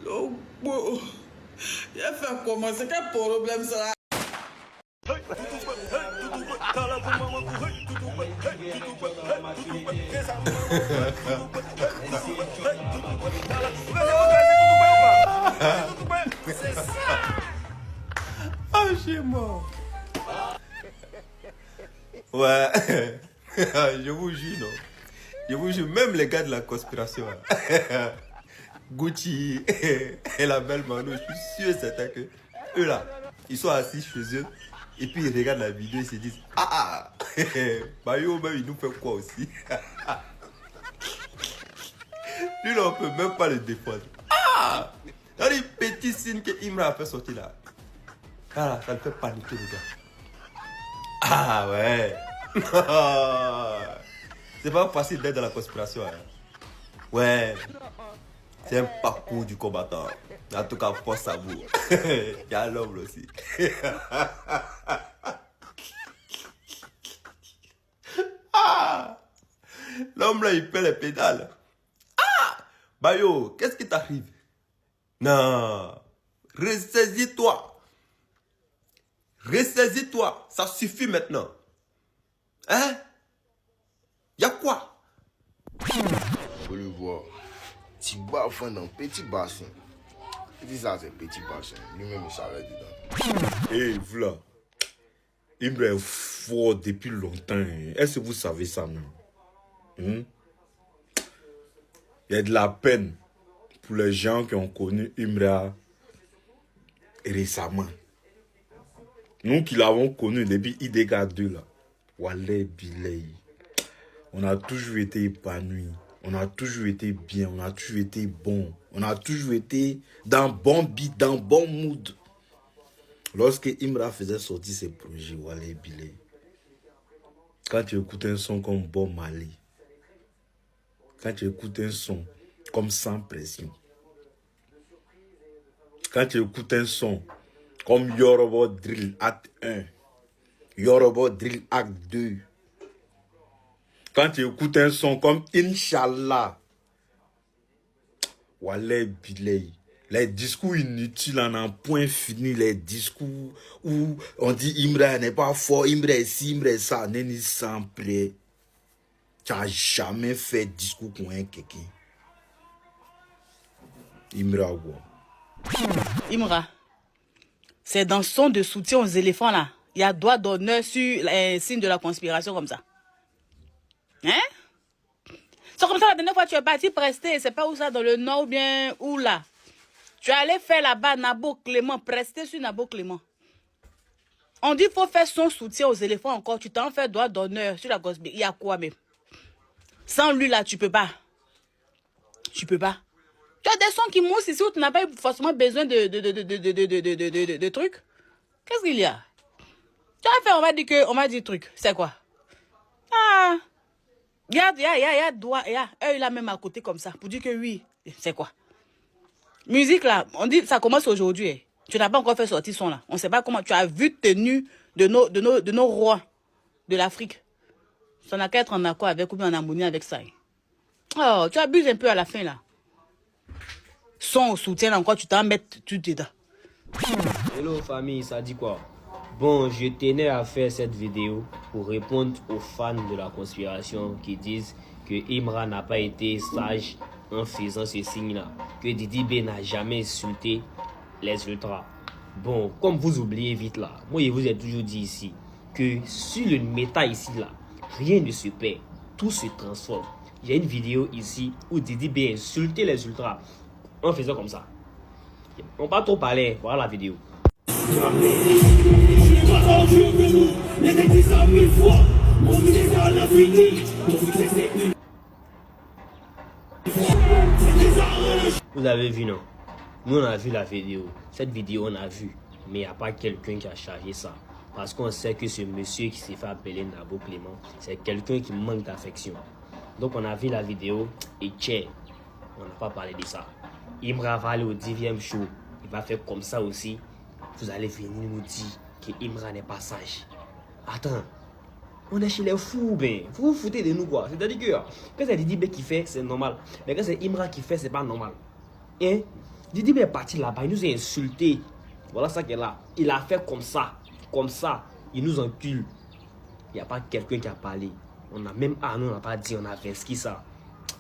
Le beau. Il a fait comment? C'est quel problème ça? Ah, chez moi. Ouais. Je vous jure, non. Je vous jure, même les gars de la conspiration, hein. Gucci et la belle Mano, je suis sûr et certain que eux là, ils sont assis chez eux et puis ils regardent la vidéo et se disent ah Bayo même il nous fait quoi aussi. Lui là on peut même pas le défendre. Ah, dans les petits signes que Imra a fait sortir là. Ah, ça le fait paniquer les gars. Ah ouais. C'est pas facile d'être dans la conspiration, hein. Ouais. C'est un parcours du combattant. En tout cas, force à vous. Il y a l'homme aussi. Ah, l'homme là, il pète les pédales. Ah, Bayo, qu'est-ce qui t'arrive? Non, ressaisis-toi. Ressaisis-toi. Ça suffit maintenant. Hein? Y'a quoi? Faut le voir. Petit bafin dans petit bassin. Il dit ça, c'est petit bassin. Lui-même, il savait dedans. Et voilà. Imra est fort depuis longtemps. Est-ce que vous savez ça, non? Il y a de la peine pour les gens qui ont connu Imra récemment. Nous qui l'avons connu depuis IDK 2, là. Wallah Bilay. On a toujours été épanouis. On a toujours été bien. On a toujours été bon. On a toujours été dans bon beat, dans bon mood. Lorsque Imra faisait sortir ses projets, Wallah Bilay. Quand tu écoutes un son comme Bob Marley. Quand tu écoutes un son comme Sans Pression. Quand tu écoutes un son comme Yoruba Drill Act 1. Yoruba Drill Act 2. Quand tu écoutes un son comme Inch'Allah. Wallah Bilay. Les discours inutiles en un point fini. Les discours où on dit Imra n'est pas fort, Imra est ci, Imra est ça. N'est ni sans prêt. Tu n'as jamais fait discours pour un quelqu'un. Imra quoi? Imra, c'est dans son de soutien aux éléphants là. Il y a doigt d'honneur sur un signe de la conspiration comme ça. Hein? C'est comme ça la dernière fois tu es parti prester, c'est pas où ça, dans le nord ou bien où là. Tu es allé faire là-bas Nabo Clément, prester sur Nabo Clément. On dit qu'il faut faire son soutien aux éléphants encore. Tu t'en fais doigt d'honneur sur la conspiration. Il y a quoi même? Sans lui là, tu peux pas. Tu peux pas. Tu as des sons qui moussent ici où tu n'as pas forcément besoin de trucs. Qu'est-ce qu'il y a? Tu as fait, on va dire truc. C'est quoi? Ah! Il y a doigt, il y a œil là même à côté comme ça. Pour dire que oui. C'est quoi? Musique là, on dit ça commence aujourd'hui. Eh. Tu n'as pas encore fait sortir son là. On ne sait pas comment. Tu as vu tenue de nos rois de l'Afrique. Ça n'a qu'à être en accord avec ou bien en harmonie avec ça. Eh. Oh, tu abuses un peu à la fin là. Son au soutien là, encore, tu t'en mets tout dedans. Hello famille, ça dit quoi? Bon, je tenais à faire cette vidéo pour répondre aux fans de la conspiration qui disent que Imra n'a pas été sage en faisant ce signe-là, que Didi B n'a jamais insulté les ultras. Bon, comme vous oubliez vite là, moi je vous ai toujours dit ici que sur le méta ici là, rien ne se perd, tout se transforme. Il y a une vidéo ici où Didi B a insulté les ultras en faisant comme ça. On va pas trop parler, voilà la vidéo. Vous avez vu, non? Nous on a vu la vidéo. Cette vidéo on a vu. Mais il n'y a pas quelqu'un qui a chargé ça. Parce qu'on sait que ce monsieur qui s'est fait appeler Nabo Clément, c'est quelqu'un qui manque d'affection. Donc on a vu la vidéo et tiens, on n'a pas parlé de ça. Imra va aller au 10e show. Il va faire comme ça aussi. Vous allez venir nous dire que Imra n'est pas sage. Attends. On est chez les fous, ben. Vous vous foutez de nous, quoi. C'est-à-dire que quand c'est Didi B qui fait, c'est normal. Mais quand c'est Imra qui fait, c'est pas normal. Hein? Didi est parti là-bas, il nous a insultés. Voilà ça qu'elle a. Il a fait comme ça. Comme ça. Il nous encule. Il n'y a pas quelqu'un qui a parlé. On a même Arnaud, on n'a pas dit, on a inscrit ça.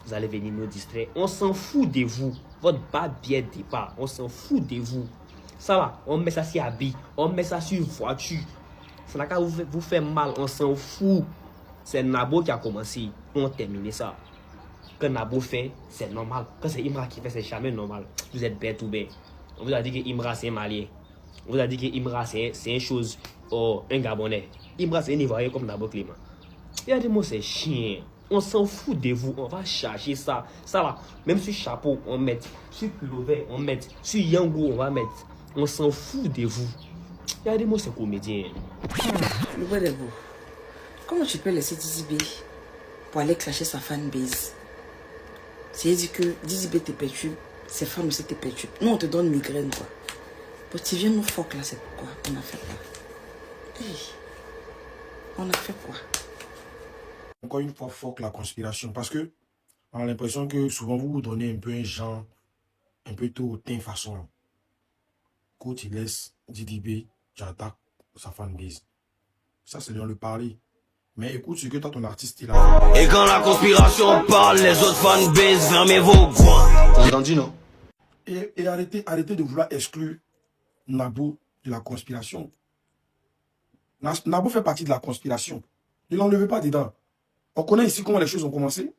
Vous allez venir nous distraire. On s'en fout de vous. Votre bas bien départ. On s'en fout de vous. Ça va, on met ça sur habit. On met ça sur voiture. Ça n'a qu'à vous faire mal. On s'en fout. C'est Nabo qui a commencé. On termine ça. Quand Nabo fait, c'est normal. Quand c'est Imra qui fait, c'est jamais normal. Vous êtes bête ou bête. On vous a dit que Imra c'est un Malien. On vous a dit que Imra c'est une chose. Oh, un Gabonais. Imra c'est un Ivoirien comme Nabo Clément. Il y a des mots, c'est chien. On s'en fout de vous. On va chercher ça. Ça va. Même sur chapeau, on met. Sur pullover, on met. Sur Yango, on va mettre. On s'en fout de vous. Il y a des mots, c'est comédien. Le bois de vous. Comment tu peux laisser Didi B pour aller clasher sa fanbase? C'est-à-dire que Didi B te perturbe, ses fans aussi te perturbent. Nous, on te donne migraine, quoi. Pour tu viens nous fuck là, c'est pourquoi on a fait quoi? Hey. On a fait quoi? Encore une fois, fuck la conspiration. Parce que on a l'impression que souvent vous vous donnez un peu un genre, un peu tout hautain façon. Quand il laisse Didi B, j'attaque sa fanbase. Ça, c'est dans le parler. Mais écoute ce que toi, ton artiste, il a fait. Et quand la conspiration parle, les autres fanbases, fermez vos voix. T'as entendu, non? Et arrêtez de vouloir exclure Nabo de la conspiration. Nabo fait partie de la conspiration. Ne l'enlevez pas dedans. On connaît ici comment les choses ont commencé.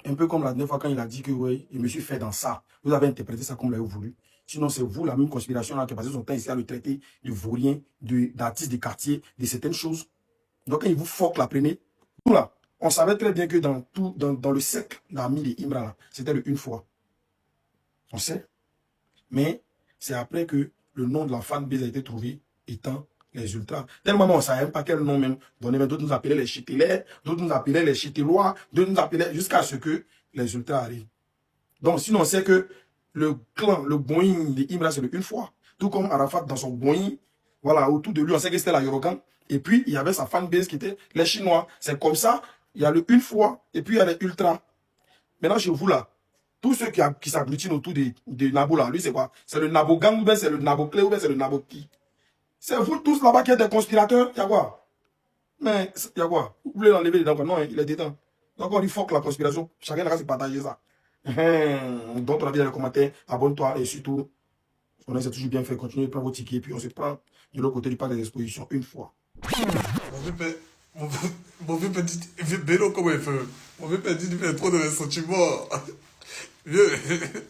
Un peu comme la dernière fois quand il a dit que ouais, il me suis fait dans ça. Vous avez interprété ça comme vous l'avez voulu. Sinon, c'est vous, la même conspiration là, qui a passé son temps ici à le traiter de vaurien, d'artistes des quartiers, de certaines choses. Donc, quand il vous fuck la prenez, nous là, on savait très bien que dans le cercle d'amis de Imra, c'était le une fois. On sait. Mais c'est après que le nom de la fanbase a été trouvé étant les ultras. Tellement on ne savait même pas quel nom même donner. D'autres nous appelaient les chitelais, d'autres nous appelaient les chitelois, d'autres nous appelaient jusqu'à ce que les ultras arrivent. Donc, sinon, on sait que le clan, le Boeing de Imra, c'est le une fois. Tout comme Arafat dans son Boeing, voilà, autour de lui, on sait que c'était la Yorogan. Et puis, il y avait sa fanbase qui était les Chinois. C'est comme ça, il y a le une fois, et puis il y a les ultras. Maintenant, chez vous, là, tous ceux qui s'agglutinent autour de Nabo, là, lui, c'est quoi? C'est le Nabo Gang, ou bien c'est le Nabo Clé, ou bien c'est le Nabo qui? C'est vous tous là-bas qui êtes des conspirateurs, il y a quoi? Mais, il y a quoi? Vous voulez l'enlever dedans, quoi? Non, il est dedans. Donc, on dit fuck la conspiration. Chacun n'a qu'à se partager ça. Donc, on a vu dans les commentaires, abonne-toi, et surtout, on a toujours bien fait, continuez de prendre vos tickets, puis on se prend de l'autre côté du parc des expositions une fois. Mon vieux petit Bélo, comment il fait? Mon vieux petit, il fait trop dans les sentiments. Vieux,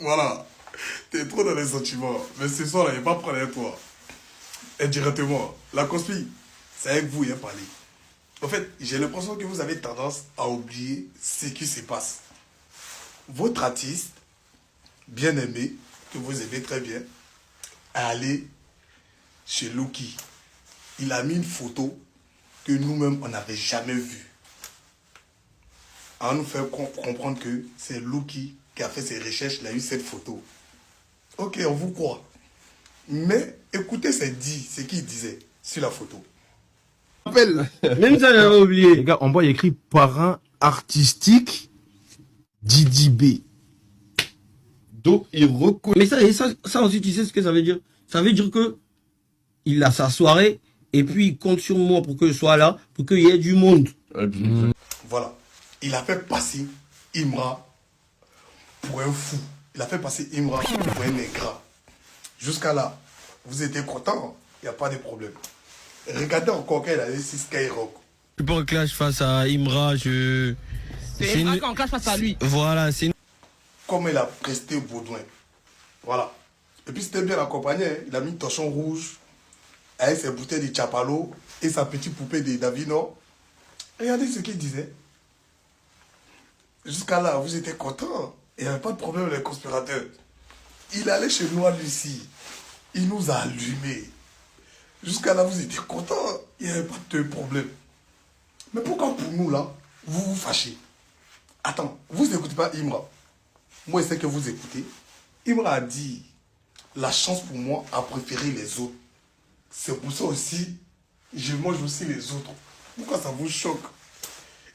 voilà. T'es trop dans les sentiments. Mais ce soir-là, il n'y a pas de problème avec toi. Indirectement, la conspi, c'est avec vous, il y a parlé. En fait, j'ai l'impression que vous avez tendance à oublier ce qui se passe. Votre artiste, bien aimé, que vous aimez très bien, est allé chez Loki. Il a mis une photo que nous-mêmes, on n'avait jamais vue. À nous faire comprendre que c'est Loki qui a fait ses recherches, il a eu cette photo. Ok, on vous croit. Mais écoutez ce qu'il disait sur la photo. Même ça, j'avais oublié. Les gars, en bas, il y a écrit parrain artistique Didi B. Donc, il reconnaît. Mais ça aussi, tu sais ce que ça veut dire? Ça veut dire que il a sa soirée et puis il compte sur moi pour que je sois là, pour qu'il y ait du monde. Voilà. Il a fait passer Imra pour un fou. Il a fait passer Imra pour un ingrat. Jusqu'à là, vous étiez content, il n'y a pas de problème. Regardez encore quand il a laissé Skyrock. Je peux pas clash face à Imra, C'est Imra qu'on clash face à lui. Voilà, c'est... Comme il a presté Baudouin. Voilà. Et puis c'était bien accompagné. Hein. Il a mis un torchon rouge avec ses bouteilles de Chapalo et sa petite poupée de Davino. Regardez ce qu'il disait. Jusqu'à là, vous étiez contents. Il n'y avait pas de problème avec les conspirateurs. Il allait chez nous à Lucie. Il nous a allumés. Jusqu'à là, vous étiez contents. Il n'y avait pas de problème. Mais pourquoi pour nous, là, vous vous fâchez? Attends, vous n'écoutez pas Imra. Moi, je sais que vous écoutez. Imra a dit, la chance pour moi a préféré les autres. C'est pour ça aussi, je mange aussi les autres. Pourquoi ça vous choque?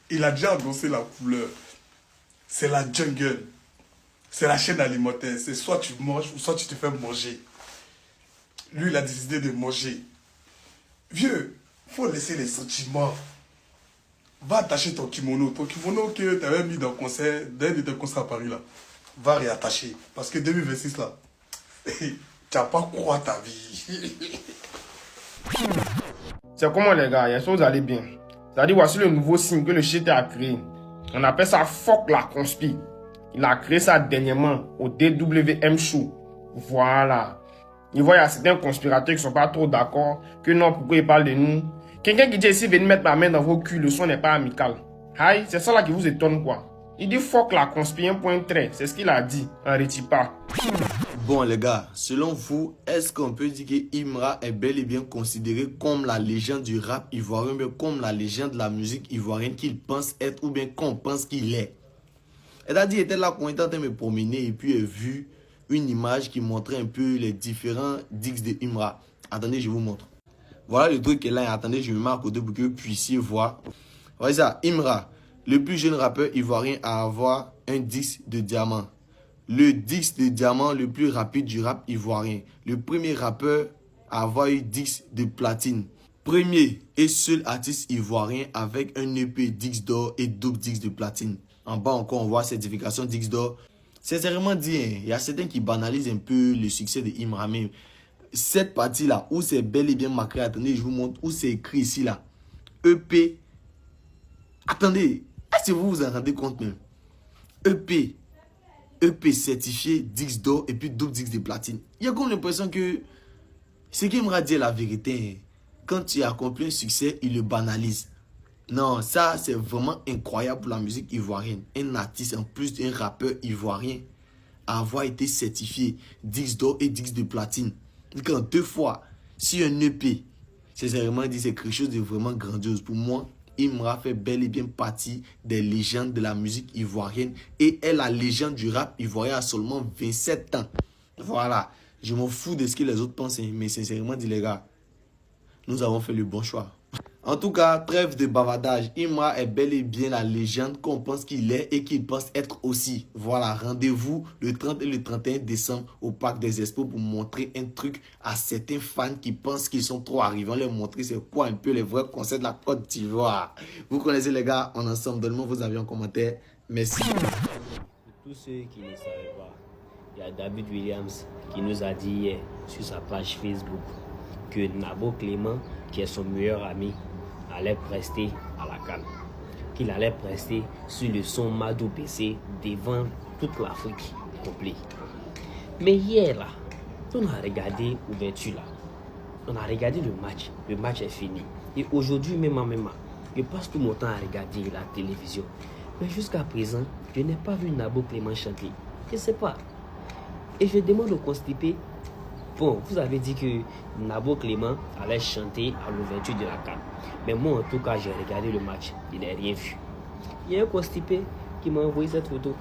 Il a déjà annoncé la couleur. C'est la jungle. C'est la chaîne alimentaire. C'est soit tu manges ou soit tu te fais manger. Lui, il a décidé de manger. Vieux, faut laisser les sentiments. Va attacher ton kimono. Ton kimono que tu avais mis dans le concert, d'un de tes concerts à Paris, là. Va réattacher. Parce que 2026, là, tu n'as pas quoi ta vie. C'est comment les gars, il y a des choses allées bien. C'est-à-dire, voici le nouveau signe que le shit a créé. On appelle ça fuck la conspi. Il a créé ça dernièrement au DWM Show. Voilà. Il voit, il y a certains conspirateurs qui sont pas trop d'accord. Que non, pourquoi ils parlent de nous. Quelqu'un qui dit ici, venez mettre ma main dans vos culs, le son n'est pas amical. Aïe, c'est ça là qui vous étonne quoi. Il dit fuck la conspi, un point trait. C'est ce qu'il a dit. Arrêtez pas. Bon les gars, selon vous, est-ce qu'on peut dire que Imra est bel et bien considéré comme la légende du rap ivoirien, mais comme la légende de la musique ivoirienne qu'il pense être ou bien qu'on pense qu'il est? C'est-à-dire, il était là quand il était en train de me promener et puis il a vu une image qui montrait un peu les différents dix de Imra. Attendez, je vous montre. Voilà le truc qui est là. Attendez, je me mets à côté pour que vous puissiez voir. Voyez ça, Imra, le plus jeune rappeur ivoirien à avoir un disque de diamant. Le disque de diamant le plus rapide du rap ivoirien. Le premier rappeur à avoir eu disque de platine. Premier et seul artiste ivoirien avec un EP disque d'or et double disque de platine. En bas encore, on voit certification disque d'or. Sincèrement dit, il y a certains qui banalisent un peu le succès de Imra. Mais cette partie-là, où c'est bel et bien marqué, attendez, je vous montre, où c'est écrit ici, là. EP. Attendez, est-ce que vous vous en rendez compte même? EP certifié, disque d'or et puis double disque de platine. Il y a comme l'impression que ce qu'Imra dit est la vérité. Quand tu accomplis un succès, il le banalise. Non, ça c'est vraiment incroyable pour la musique ivoirienne. Un artiste, en plus d'un rappeur ivoirien, à avoir été certifié disque d'or et disque de platine. Quand 2 fois, sur un EP, c'est vraiment dit, c'est quelque chose de vraiment grandiose. Pour moi, Imra fait bel et bien partie des légendes de la musique ivoirienne et est la légende du rap ivoirien à seulement 27 ans. Voilà, je m'en fous de ce que les autres pensent, mais sincèrement dit les gars, nous avons fait le bon choix. En tout cas, trêve de bavardage, Imra est bel et bien la légende qu'on pense qu'il est et qu'il pense être aussi. Voilà, rendez-vous le 30 et le 31 décembre au Parc des Expos pour montrer un truc à certains fans qui pensent qu'ils sont trop arrivés. On leur montrer c'est quoi un peu les vrais concerts de la Côte d'Ivoire. Vous connaissez les gars, on ensemble, donnez-moi vos avis en commentaire. Merci. Pour tous ceux qui ne savaient pas, il y a David Williams qui nous a dit hier sur sa page Facebook que Nabo Clément, qui est son meilleur ami, allait prester à la CAN. Qu'il allait prester sur le son Madou PC devant toute l'Afrique complète. Mais hier là, on a regardé l'ouverture là. On a regardé le match. Le match est fini. Et aujourd'hui même, je passe tout mon temps à regarder la télévision. Mais jusqu'à présent, je n'ai pas vu Nabo Clément chanter. Je ne sais pas. Et je demande au constipé. Bon, vous avez dit que Nabo Clément allait chanter à l'ouverture de la CAN. Mais moi, en tout cas, j'ai regardé le match. Il n'a rien vu. Il y a un constipé qui m'a envoyé cette photo.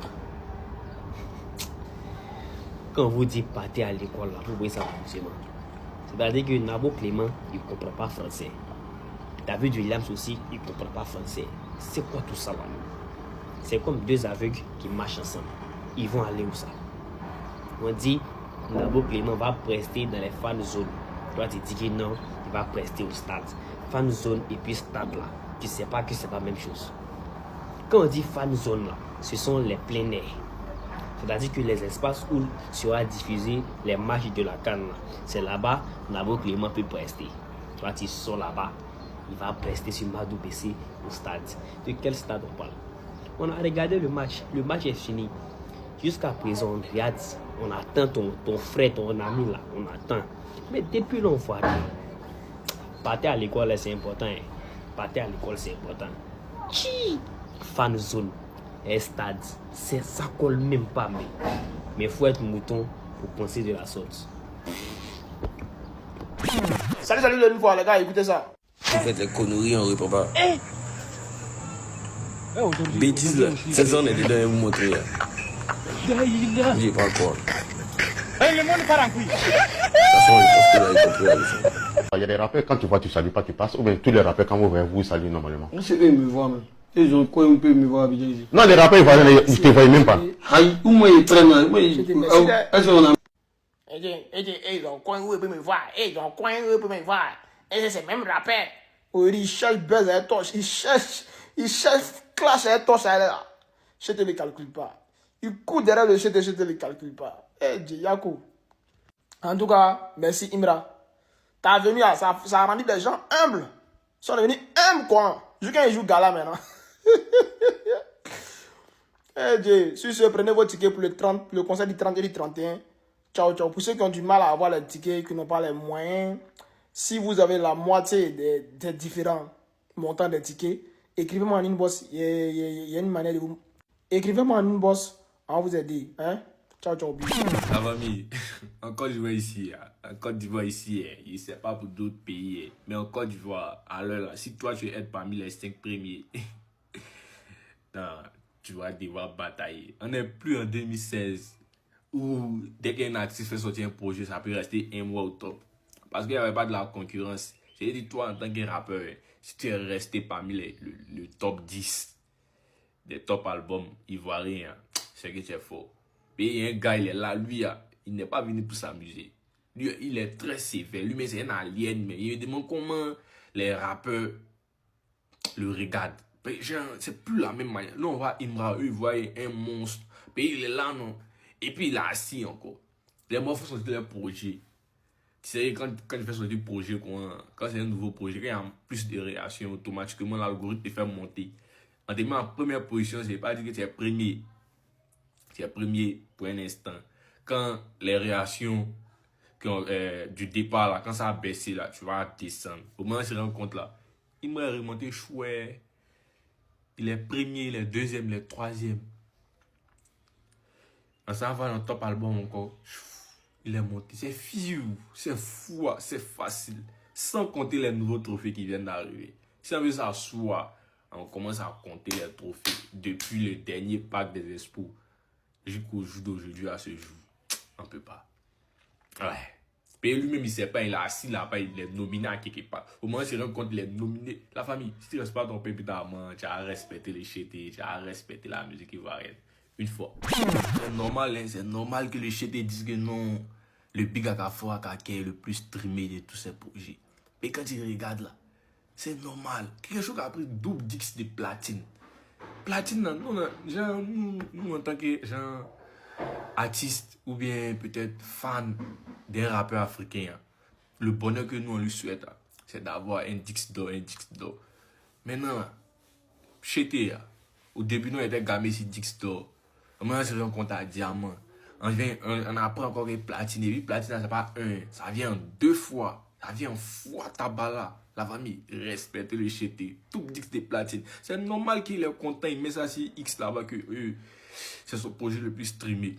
Quand vous dites partez à l'école, là, vous voyez ça forcément. C'est-à-dire que Nabo Clément, il ne comprend pas français. David Williams aussi, il ne comprend pas français. C'est quoi tout ça là? C'est comme 2 aveugles qui marchent ensemble. Ils vont aller où ça? On dit Nabo Clément va prester dans les fan zones. Toi, tu dis que non, il va prester au stade. Fan zone et puis stade là. Tu ne sais pas que c'est pas la même chose. Quand on dit fan zone là, ce sont les plein air. C'est-à-dire que les espaces où sera diffusé les matchs de la CAN, c'est là-bas Nabo Clément peut prester. Toi, tu sors là-bas, il va prester sur Madou PC au stade. De quel stade on parle? On a regardé le match est fini. Jusqu'à présent, on regarde, on attend ton frère, ton ami là, on attend. Mais depuis là, on voit rien. Partez à l'école, c'est important. Hein. Partez à l'école, c'est important. Fan zone et stade, ça colle même pas. Mais faut être mouton pour penser de la sorte. Salut de nouveau les gars, écoutez ça. Vous faites des conneries, on répond pas. Bêtises là, c'est ça on est dedans et vous montrer là. J'ai pas quoi. Le monde part en couille. Il y a des rappeurs, quand tu vois, tu salues pas, tu passes. Ou bien tous les rappeurs, quand vous voyez, vous saluez normalement. On sait bien me voir, même. Ils ont quoi un peu me voir Abidjan ici? Non, les rappeurs ivoiriens, ils te voient même pas. Aïe, où moi ils prennent là? Est-ce qu'on a... Ils ont coin où ils peuvent me voir. Ils ont coin où ils peuvent me voir. Et c'est même rappeur. Oui, ils cherchent buzz à torche. Ils cherchent clash à torche là. Je te les calcule pas. Ils courent derrière le je te les calcule pas. Yakou. En tout cas, merci Imra. Ta venue, ça a rendu des gens humbles. Ils sont devenus humbles quoi. Juste quand ils jouent gala maintenant. Sur ce, prenez vos tickets pour le concert du 30 et du 31. Ciao, ciao. Pour ceux qui ont du mal à avoir les tickets, qui n'ont pas les moyens, si vous avez la moitié des différents montants des tickets, écrivez-moi en inbox. Il y a une manière de vous... Écrivez-moi en inbox. On va vous aider. Hein? Ciao, ciao. La famille, en Côte d'Ivoire ici, il ne sait pas pour d'autres pays. Mais en Côte d'Ivoire, alors là, si toi tu es parmi les 5 premiers, non, tu vas devoir batailler. On n'est plus en 2016 où dès qu'un artiste fait sortir un projet, ça peut rester un mois au top. Parce qu'il n'y avait pas de la concurrence. J'ai dit, toi, en tant que rappeur, si tu es resté parmi le top 10 des top albums ivoiriens, c'est que tu es fort. Mais il y a un gars, il est là, lui, il n'est pas venu pour s'amuser. Lui, il est très sévère. Lui, mais c'est un alien. Mais il me demande comment les rappeurs le regardent. C'est plus la même manière. Là, on voit Imra, eux, ils voient un monstre. Puis il est là, non. Et puis il est assis encore. Les morts font sortir leur projet. Tu sais, quand il fait sortir le projet, quand c'est un nouveau projet, quand il y a plus de réactions, automatiquement, l'algorithme te fait monter. En te met en première position, c'est pas dire que tu es premier. Tu es premier pour un instant. Quand les réactions du départ, là, quand ça a baissé, là, tu vas descendre. Au moment où tu te rends compte, là, il m'a remonté chouette. Il est premier, il est deuxième, il est troisième. En s'en va dans le top album encore. Il est monté. C'est fou, c'est facile. Sans compter les nouveaux trophées qui viennent d'arriver. Si on veut s'asseoir, on commence à compter les trophées depuis le dernier pack des Expos jusqu'au jour d'aujourd'hui à ce jour. On ne peut pas. Ouais. Et lui-même, il ne sait pas, il est assis là-bas, il est nominé à quelque part. Au moment où il se rend compte, il est nominé. La famille, si tu ne restes pas ton père, tu as respecté les chétés, tu as respecté la musique ivoirienne. Une fois. C'est normal, hein, c'est normal que les chétés disent que non, le Big Akafo Akake est le plus streamé de tous ces projets. Mais quand tu regardes là, c'est normal. Quelque chose qui a pris double dix de platine. Platine, nous en tant que artistes ou bien peut-être fans des rappeurs africains, le bonheur que nous on lui souhaite, c'est d'avoir un disque d'or, Maintenant, chété, au début, nous étions gamés sur disque d'or. Maintenant, on se rend compte à diamant. On apprend encore que platine. Et puis, platine, c'est pas un. Ça vient 2 fois. Ça vient fois tabala. La famille respecte le chété. Tout disque de platine. C'est normal qu'il est content. Il met ça sur X là-bas que c'est son projet le plus streamé.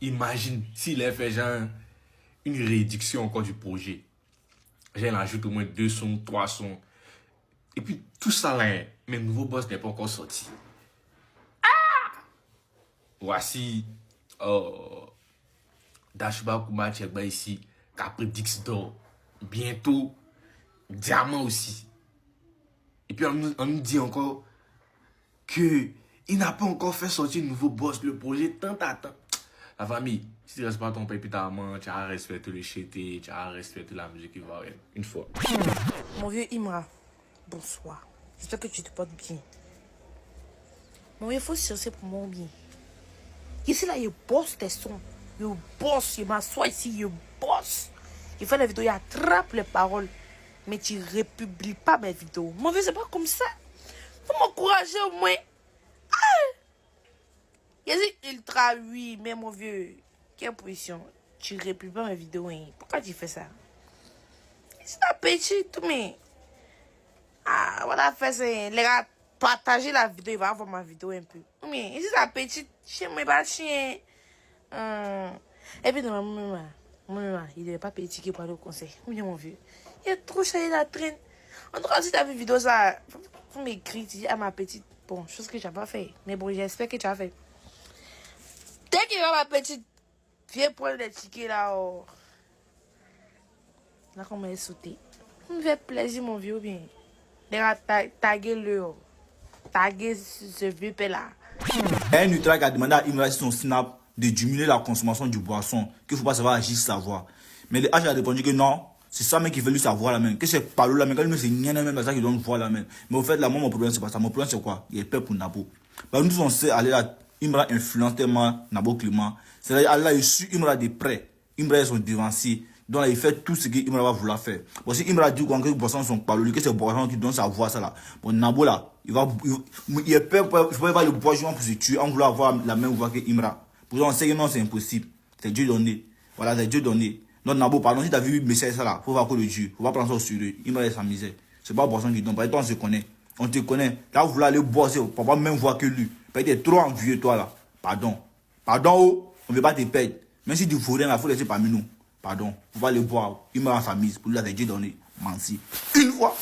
Imagine s'il a fait genre une réduction encore du projet. J'ai ajoute au moins 2 sons, 3 sons. Et puis tout ça là, mais le nouveau boss n'est pas encore sorti. Voici Dashba Kouma Tchekba ici, qui a pris Dix d'or. Bientôt, Diamant aussi. Et puis on nous dit encore que il n'a pas encore fait sortir un nouveau boss, le projet tant à temps. La famille, si tu ne respectes pas ton pépite à main, tu as respecté le chété, tu as respecté la musique ivoirienne. Une fois. Mon vieux Imra, bonsoir. J'espère que tu te portes bien. Mon vieux, il faut chercher pour mon bien. Ici, là, il bosse tes sons. Il bosse, il m'assoit ici, il bosse. Il fait des vidéos, il attrape les paroles. Mais tu ne republies pas mes vidéos. Mon vieux, c'est pas comme ça. Faut m'encourager au moins. Il dit ultra oui, mais mon vieux, quelle position? Tu ne republies pas mes vidéos. Hein? Pourquoi tu fais ça? C'est un petit, tout, mais. Voilà, fait c'est. Les gars, partager la vidéo, il va voir ma vidéo un peu. Mais, c'est un petit, chien, mais pas chien. Et puis, non, maman, il n'est pas petit pour aller au conseil. Oui, mon vieux. Il est trop cher, la traîne. En tout cas, si tu as vu une vidéo, ça, faut m'écrire, tu dis à ma petite. Bon, chose que tu n'as pas fait. Mais bon, j'espère que tu as fait. Dès qu'il va ma petite, viens prendre les tickets là. Là, comment elle sauter. Ça me fait plaisir, mon vieux, bien. Les gars, taguez-le. taguer ce vieux père-là. Il y a une Nutra qui a demandé à Imra sur son snap de diminuer la consommation du boisson, qu'il ne faut pas savoir agir savoir. Mais le H a répondu que non, c'est ça même qui veut lui savoir la main. Que c'est pas là, mais quand lui c'est rien même, c'est ça qui donne voir la main. Mais au fait, là, moi, mon problème, c'est pas ça. Mon problème, c'est quoi? Il est peur pour Nabo. Bah, nous, on sait aller là, Imra influence tellement Nabo Clément. C'est-à-dire, Allah est su Imra de près. Imra est son devancier. Donc, là, il fait tout ce qu'Imra va vouloir faire. Bon, si Imra dit qu'en quelque boisson sont pas que c'est le boisson qui donne sa voix, ça là. Bon, Nabo là, il est peur, je peux pas le boisson pour se tuer, en vouloir avoir la même voix que Imra. Pour ça, on sait que non, c'est impossible. C'est Dieu donné. Voilà, c'est Dieu donné. Donc, Nabo, pardon, si tu as vu Messia ça là, faut voir que le Dieu. Faut pas prendre ça au sérieux. Imra est sa misère. C'est pas boisson qui donne. Par exemple, on se connaît. On te connaît. Là, vous voulez aller boire, pour pas même voir que lui. Peut-être que tu es trop envieux, toi là. Pardon. Pardon, oh. On ne veut pas te perdre. Même si tu fous rien, il faut laisser parmi nous. Pardon. Faut pas le boire. Imra a sa mise. Pour lui, là, c'est Dieu donné. Mansi. Une fois.